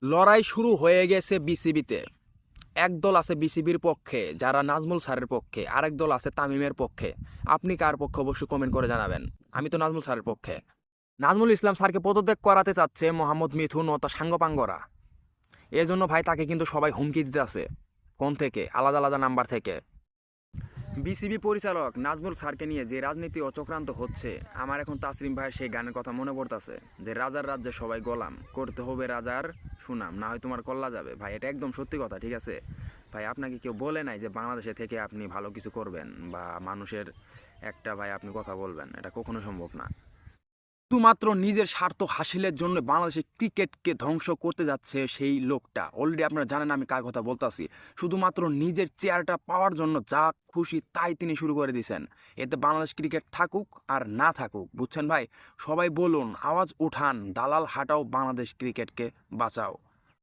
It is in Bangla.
লড়াই শুরু হয়ে গেছে বিসিবিতে। একদল আছে বিসিবির পক্ষে যারা নাজমুল স্যারের পক্ষে, আরেক দল আছে তামিমের পক্ষে। আপনি কার পক্ষে অবশ্যই কমেন্ট করে জানাবেন। আমি তো নাজমুল স্যারের পক্ষে। নাজমুল ইসলাম স্যারকে পদত্যাগ করাতে চাচ্ছে মোহাম্মদ মিথুন ও তার সাঙ্গপাঙ্গরা। এজন্য ভাই তাকে কিন্তু সবাই হুমকি দিতে আছে, ফোন থেকে, আলাদা আলাদা নাম্বার থেকে। বিসিবি পরিচালক নাজমুল স্যারকে নিয়ে যে রাজনীতি ও চক্রান্ত হচ্ছে, আমার এখন তাসরিম ভাইয়ের সেই গানের কথা মনে পড়তেছে যে রাজার রাজ্যে সবাই গোলাম, করতে হবে রাজার সুনাম, না হয় তোমার কল্লা যাবে। ভাই এটা একদম সত্যি কথা, ঠিক আছে ভাই? আপনাকে কেউ বলে নাই যে বাংলাদেশে থেকে আপনি ভালো কিছু করবেন বা মানুষের একটা ভাই আপনি কথা বলবেন, এটা কখনো সম্ভব না। শুধুমাত্র নিজের স্বার্থ হাসিলের জন্য বাংলাদেশের ক্রিকেটকে ধ্বংস করতে যাচ্ছে সেই লোকটা। অলরেডি আপনারা জানেন আমি কার কথা বলতেছি। শুধুমাত্র নিজের চেয়ারটা পাওয়ার জন্য যা খুশি তাই তিনি শুরু করে দিয়েছেন। এতে বাংলাদেশ ক্রিকেট থাকুক আর না থাকুক, বুঝছেন ভাই? সবাই বলুন, আওয়াজ উঠান, দালাল হাটাও, বাংলাদেশ ক্রিকেটকে বাঁচাও।